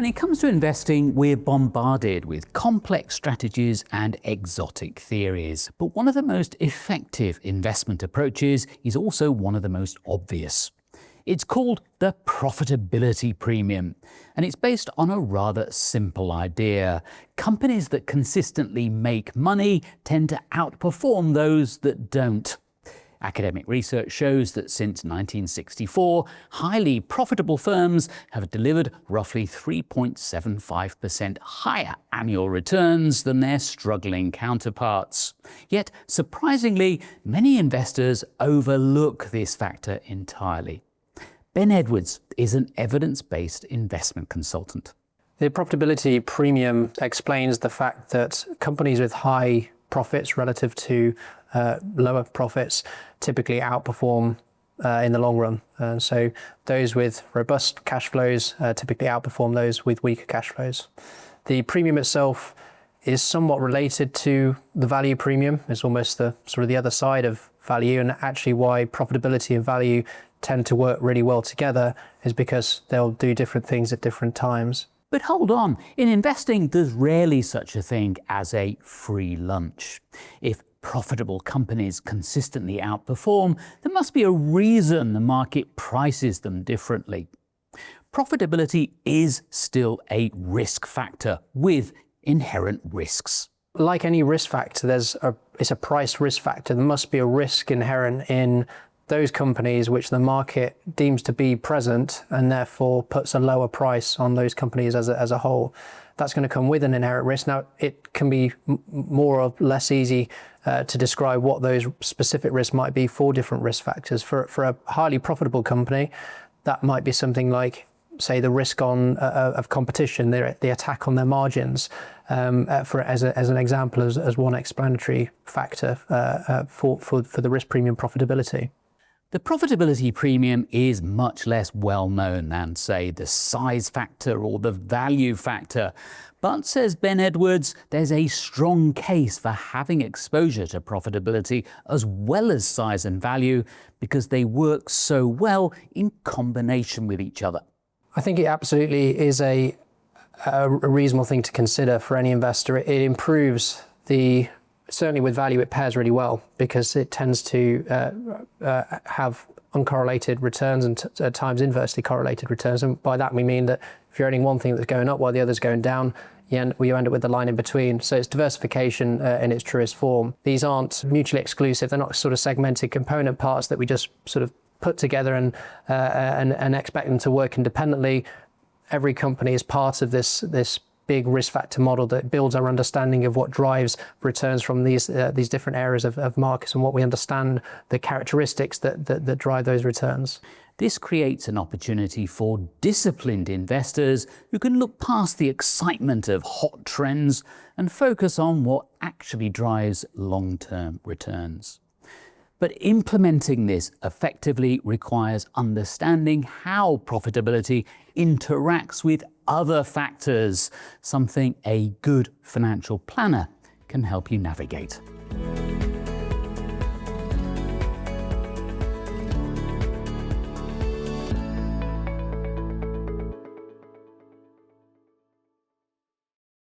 When it comes to investing, we're bombarded with complex strategies and exotic theories. But one of the most effective investment approaches is also one of the most obvious. It's called the profitability premium, and it's based on a rather simple idea. Companies that consistently make money tend to outperform those that don't. Academic research shows that since 1964, highly profitable firms have delivered roughly 3.75% higher annual returns than their struggling counterparts. Yet, surprisingly, many investors overlook this factor entirely. Ben Edwards is an evidence-based investment consultant. The profitability premium explains the fact that companies with high profits relative to lower profits typically outperform in the long run. So those with robust cash flows typically outperform those with weaker cash flows. The premium itself is somewhat related to the value premium. It's almost the sort of the other side of value, and actually why profitability and value tend to work really well together is because they'll do different things at different times. But hold on, in investing there's rarely such a thing as a free lunch. If profitable companies consistently outperform, there must be a reason the market prices them differently. Profitability is still a risk factor with inherent risks. Like any risk factor, it's a price risk factor. There must be a risk inherent in those companies which the market deems to be present and therefore puts a lower price on those companies as a whole. That's going to come with an inherent risk. Now, it can be more or less easy to describe what those specific risks might be for different risk factors. For a highly profitable company, that might be something like, say, the risk of competition, the attack on their margins, as an example, as one explanatory factor for the risk premium profitability. The profitability premium is much less well known than, say, the size factor or the value factor. But, says Ben Edwards, there's a strong case for having exposure to profitability as well as size and value because they work so well in combination with each other. I think it absolutely is a reasonable thing to consider for any investor. It improves certainly with value, it pairs really well because it tends to have uncorrelated returns and at times inversely correlated returns. And by that we mean that if you're owning one thing that's going up while the other's going down, you end up with the line in between. So it's diversification in its truest form. These aren't mutually exclusive. They're not sort of segmented component parts that we just sort of put together and expect them to work independently. Every company is part of this big risk factor model that builds our understanding of what drives returns from these different areas of markets and what we understand the characteristics that drive those returns. This creates an opportunity for disciplined investors who can look past the excitement of hot trends and focus on what actually drives long-term returns. But implementing this effectively requires understanding how profitability interacts with other factors, something a good financial planner can help you navigate.